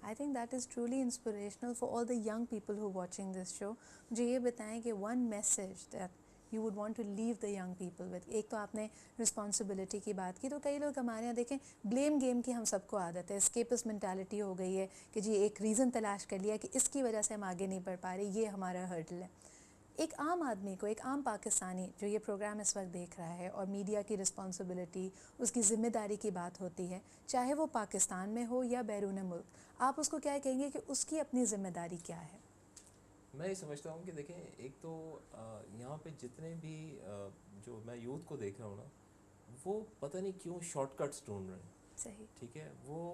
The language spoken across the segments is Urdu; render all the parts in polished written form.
I think that is truly inspirational for all the young people who are watching this show. مجھے یہ بتائیں کہ one message that you would want to leave the young people with. ایک تو آپ نے رسپانسبلٹی کی بات کی, تو کئی لوگ ہمارے یہاں دیکھیں بلیم گیم کی ہم سب کو عادت ہے, اسکیپس مینٹالٹی ہو گئی ہے کہ جی ایک ریزن تلاش کر لیا کہ اس کی وجہ سے ہم آگے نہیں بڑھ پا رہے, یہ ہمارا ہرڈل ہے. ایک عام آدمی کو, ایک عام پاکستانی جو یہ پروگرام اس وقت دیکھ رہا ہے اور میڈیا کی رسپانسبلٹی, اس کی ذمہ داری کی بات ہوتی ہے, چاہے وہ پاکستان میں ہو یا بیرون ملک, آپ اس کو کیا کہیں گے کہ اس کی اپنی ذمہ داری کیا ہے؟ میں یہ سمجھتا ہوں کہ دیکھیں, ایک تو یہاں پہ جتنے بھی جو میں یوتھ کو دیکھ رہا ہوں نا, وہ پتہ نہیں کیوں شارٹ کٹس ڈھونڈ رہے ہیں. صحیح. ٹھیک ہے, وہ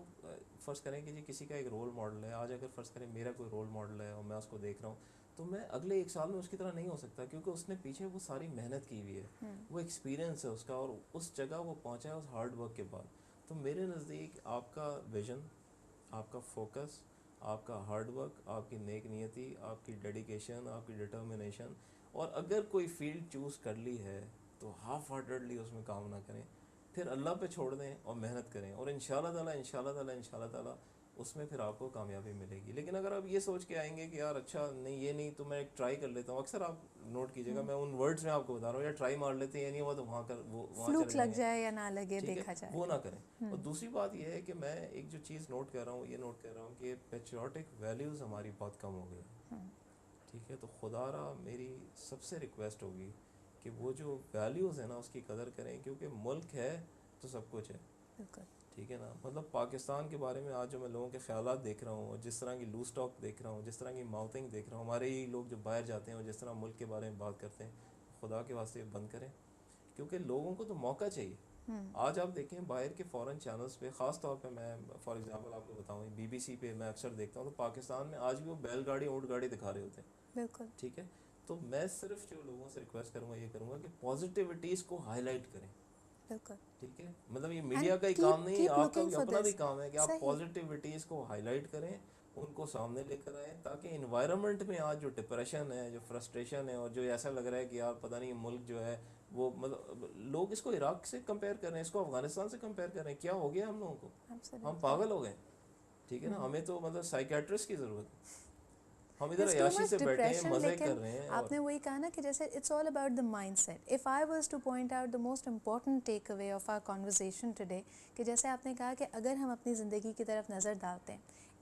فرض کریں کہ جی کسی کا ایک رول ماڈل ہے, آج اگر فرض کریں میرا کوئی رول ماڈل ہے اور میں اس کو دیکھ رہا ہوں, تو میں اگلے 1 سال میں اس کی طرح نہیں ہو سکتا, کیونکہ اس نے پیچھے وہ ساری محنت کی ہوئی ہے, وہ ایکسپیرینس ہے اس کا, اور اس جگہ وہ پہنچا ہے اس ہارڈ ورک کے بعد. تو میرے نزدیک آپ کا ویژن, آپ کا فوکس, آپ کا ہارڈ ورک, آپ کی نیک نیتی, آپ کی ڈیڈیکیشن, آپ کی ڈٹرمنیشن, اور اگر کوئی فیلڈ چوز کر لی ہے تو ہاف ہارٹیڈلی اس میں کام نہ کریں, پھر اللہ پہ چھوڑ دیں اور محنت کریں, اور ان شاء اللہ تعالیٰ, ان شاء اللہ تعالیٰ, ان شاء اللہ تعالیٰ اس میں پھر آپ کو کامیابی ملے گی. لیکن اگر آپ یہ سوچ کے آئیں گے کہ یار اچھا نہیں یہ نہیں تو میں ایک ٹرائی کر لیتا ہوں, اکثر آپ نوٹ کیجیے گا, میں ان ورڈز میں آپ کو بتا رہا ہوں, یا ٹرائی مار لیتے ہیں, یہ نہیں ہوا تو وہاں فلوک چلے لگ جائیں, جائے یا نہ لگے, ٹھیک دیکھا ہے, جائے, وہ نہ کریں. اور دوسری بات یہ ہے کہ میں ایک جو چیز نوٹ کر رہا ہوں, یہ نوٹ کر رہا ہوں کہ پیٹریوٹک ویلیوز ہماری بہت کم ہو گئی. ٹھیک ہے, تو خدا را میری سب سے ریکویسٹ ہوگی کہ وہ جو ویلیوز ہیں نا اس کی قدر کریں, کیونکہ ملک ہے تو سب کچھ ہے. بالکل. ٹھیک ہے نا, مطلب پاکستان کے بارے میں آج جو میں لوگوں کے خیالات دیکھ رہا ہوں, اور جس طرح کی لوز ٹاک دیکھ رہا ہوں, جس طرح کی ماؤتھنگ دیکھ رہا ہوں, ہمارے ہی لوگ جو باہر جاتے ہیں اور جس طرح ملک کے بارے میں بات کرتے ہیں, خدا کے واسطے بند کریں, کیونکہ لوگوں کو تو موقع چاہیے. آج آپ دیکھیں باہر کے فورن چینلز پہ, خاص طور پہ میں فار ایگزامپل آپ کو بتاؤں, BBC پہ میں اکثر دیکھتا ہوں, تو پاکستان میں آج بھی وہ بیل گاڑی اونٹ گاڑی دکھا رہے ہوتے ہیں. بالکل. ٹھیک ہے, تو میں صرف جو لوگوں سے ریکویسٹ کروں گا یہ کروں گا کہ پازیٹیوٹیز کو ہائی لائٹ کریں. بالکل. ٹھیک ہے, مطلب یہ میڈیا کا ہی کام نہیں, keep آپ کا looking بھی for اپنا بھی this. کام ہے کہ آپ صحیح. پازیٹیوٹیز کو ہائی لائٹ کریں, ان کو سامنے لے کر آئیں, تاکہ انوائرمنٹ میں آج جو ڈپریشن ہے, جو فرسٹریشن ہے, اور جو ایسا لگ رہا ہے کہ یار پتہ نہیں ملک جو ہے وہ, مطلب لوگ اس کو عراق سے کمپیئر کر رہے ہیں, اس کو افغانستان سے کمپیئر کر رہے ہیں, کیا ہو گیا ہم لوگوں کو, ہم پاگل ہو گئے. ٹھیک ہے نا, ہمیں تو مطلب سائیکیٹرسٹ کی ضرورت ہے, ہم ادھر عیاشی سے بیٹھے ہیں, مزے کر رہے ہیں. آپ نے وہی کہا نا کہ جیسے it's all about the mindset. If I was to point out the most important takeaway of our conversation today, کہ جیسے آپ نے کہا کہ اگر ہم اپنی زندگی کی طرف نظر ڈالتے ہیں,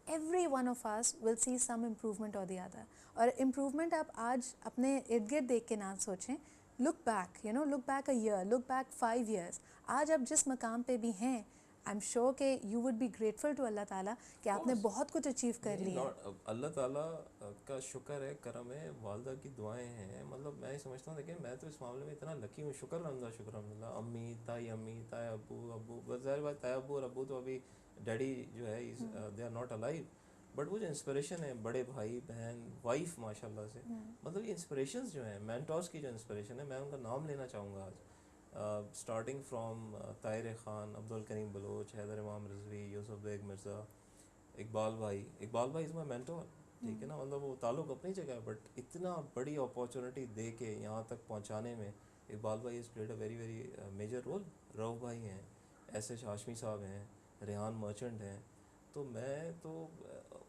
every one of us will see some improvement اور دی ادر. اور امپروومنٹ آپ آج اپنے ارد گرد دیکھ کے نہ سوچیں, look back, look back a year, look back 5 years. آج آپ جس مقام پہ بھی ہیں, آئی ایم شیور کہ you would be grateful to Allah تعالیٰ کہ آپ نے بہت کچھ اچیو کر لیا. اللہ تعالیٰ کا شکر ہے, کرم ہے, والدہ کی دعائیں ہیں. مطلب میں یہ سمجھتا ہوں, دیکھیں میں تو اس معاملے میں اتنا لکی ہوں, شکر الحمدللہ. امی, تائی ابو, ظاہر بات تائی ابو اور ابو تو ابھی, ڈیڈی جو ہے they are not alive, but وہ جو انسپریشن ہے, بڑے بھائی بہن, وائف ماشاء اللہ سے, مطلب یہ انسپریشنز جو ہیں, مینٹورس کی جو انسپریشن ہے, میں ان کا نام لینا چاہوں گا آج, اسٹارٹنگ فرام طاہر خان, عبدالکریم بلوچ, حیدر امام رضوی, یوسف بیگ مرزا, اقبال بھائی از مائی مینٹور. ٹھیک ہے نا, مطلب وہ تعلق اپنی جگہ ہے, بٹ اتنا بڑی اپارچونیٹی دے کے یہاں تک پہنچانے میں اقبال بھائی has played a very very major role. Rauf بھائی ہیں, ایس ایچ ہاشمی صاحب ہیں, ریحان مرچنٹ ہیں. تو میں تو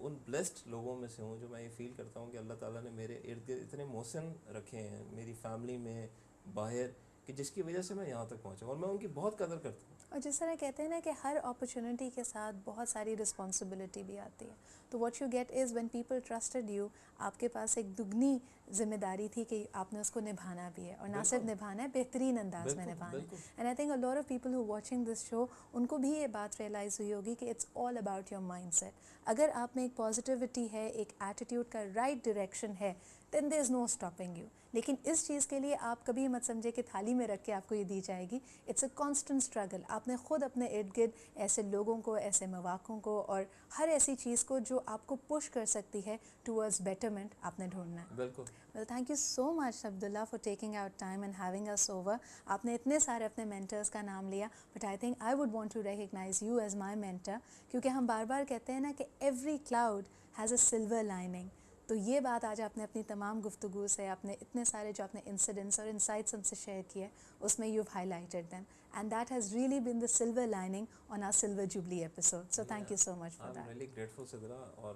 ان بلیسڈ لوگوں میں سے ہوں, جو میں یہ فیل کرتا ہوں کہ اللہ تعالیٰ نے میرے ارد گرد اتنے محسن رکھے ہیں, میری فیملی میں, باہر, کہ جس کی وجہ سے میں یہاں تک پہنچا, اور میں ان کی بہت قدر کرتا ہوں. اور جس طرح کہتے ہیں نا کہ ہر اپرچونٹی کے ساتھ بہت ساری رسپانسبلٹی بھی آتی ہے, تو what you get is when people trusted you, آپ کے پاس ایک دگنی ذمہ داری تھی کہ آپ نے اس کو نبھانا بھی ہے, اور نہ صرف نبھانا ہے, بہترین انداز میں نبھانا ہے. And I think a lot of people who watching this show, ان کو بھی یہ بات ریئلائز ہوئی ہوگی کہ it's all about your mindset. اگر آپ میں ایک پازیٹیوٹی ہے, ایک ایٹیٹیوڈ کا رائٹ ڈائریکشن ہے, دین دیر از نو اسٹاپنگ یو. لیکن اس چیز کے لیے آپ کبھی مت سمجھے کہ تھالی میں رکھ کے آپ کو یہ دی جائے گی. It's a constant struggle. آپ نے خود اپنے ارد گرد ایسے لوگوں کو, ایسے مواقعوں کو, اور ہر ایسی چیز کو جو آپ کو پش کر سکتی ہے ٹورڈز بیٹرمنٹ, آپ نے ڈھونڈنا ہے. بالکل. Well thank you so much Abdullah for taking out time and having us over. آپ نے اتنے سارے اپنے مینٹرس کا نام لیا, but I think I would want to recognise you as my mentor, کیونکہ ہم بار بار کہتے ہیں نا کہ every cloud has a silver lining. تو یہ بات آج آپ نے اپنی تمام گفتگو سے، اپنے اتنے سارے جو آپ نے انسیڈنٹس اور انسائٹس ہم سے شیئر کیے، اس میں you high lighted them, and that has really been the silver lining on are silver jubilee episode. So thank you so much for I am that. Really grateful Sidra. اور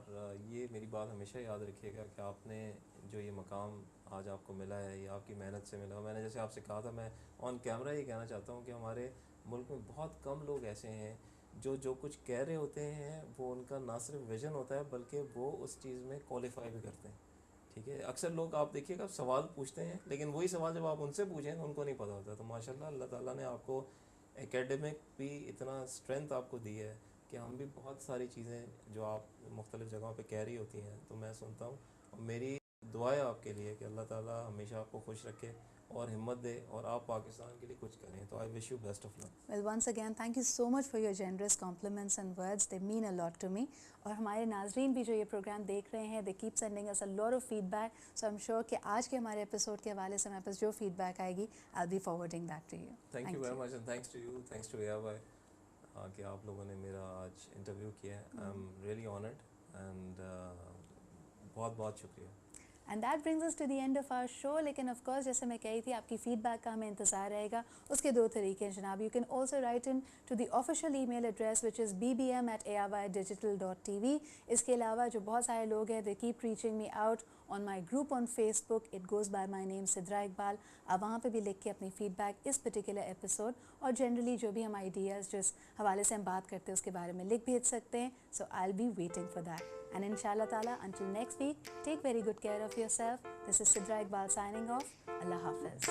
یہ میری بات ہمیشہ یاد رکھیے گا کہ آپ نے جو یہ مقام آج آپ کو ملا ہے یہ آپ کی محنت سے ملا. میں نے جیسے آپ سے کہا تھا، میں آن کیمرہ یہ کہنا چاہتا ہوں کہ ہمارے ملک میں بہت کم لوگ ایسے ہیں جو کچھ کہہ رہے ہوتے ہیں وہ ان کا نہ صرف ویژن ہوتا ہے بلکہ وہ اس چیز میں کوالیفائی بھی کرتے ہیں. ٹھیک ہے، اکثر لوگ آپ دیکھیے گا سوال پوچھتے ہیں لیکن وہی سوال جب آپ ان سے پوچھیں تو ان کو نہیں پتہ ہوتا. تو ماشاء اللہ اللہ تعالیٰ نے آپ کو اکیڈمک بھی اتنا اسٹرینتھ آپ کو دی ہے کہ ہم بھی بہت ساری چیزیں جو آپ مختلف جگہوں پہ کہہ رہی ہوتی ہیں تو میں سنتا ہوں. اور میری دعا ہے آپ کے لیے کہ اللہ تعالیٰ ہمیشہ آپ کو خوش رکھے اور ہمت دے اور آپ پاکستان کے لیے کچھ کریں. تو I wish you best of luck. Well, once again, thank you so much for your generous compliments and words. They mean a lot to me. اور ہمارے ناظرین بھی جو یہ پروگرام دیکھ رہے ہیں, they keep sending us a lot of feedback. So I'm sure کہ آج کے ہمارے ایپیسوڈ کے حوالے سے ہمارے پاس جو فیڈ بیک آئے گی, I'll be forwarding that to you. Thank you very much and thanks to you, thanks to ایا بھائی کہ آپ لوگوں نے میرا آج انٹرویو کیا ہے. I am really honoured and بہت بہت شکریہ. And that brings us to the end of our show. لیکن آف کورس جیسے میں کہی تھی, آپ کی فیڈ بیک کا ہمیں انتظار رہے گا. اس کے دو طریقے ہیں جناب. You can also write in to the official email address which is bbm@aydigital.tv. اس کے علاوہ جو بہت سارے لوگ ہیں, they keep reaching me out on my group on Facebook. It goes by my name Sidra Iqbal. آپ وہاں پہ بھی لکھ کے اپنی فیڈ بیک اس پرٹیکولر ایپیسوڈ اور جنرلی جو بھی ہم آئیڈیاز جس حوالے سے ہم بات کرتے ہیں اس کے بارے میں لکھ بھیج سکتے ہیں. So I will be waiting for that. And inshallah ta'ala, until next week, take very good care of yourself. This is Sidra Iqbal signing off. Allah Hafiz.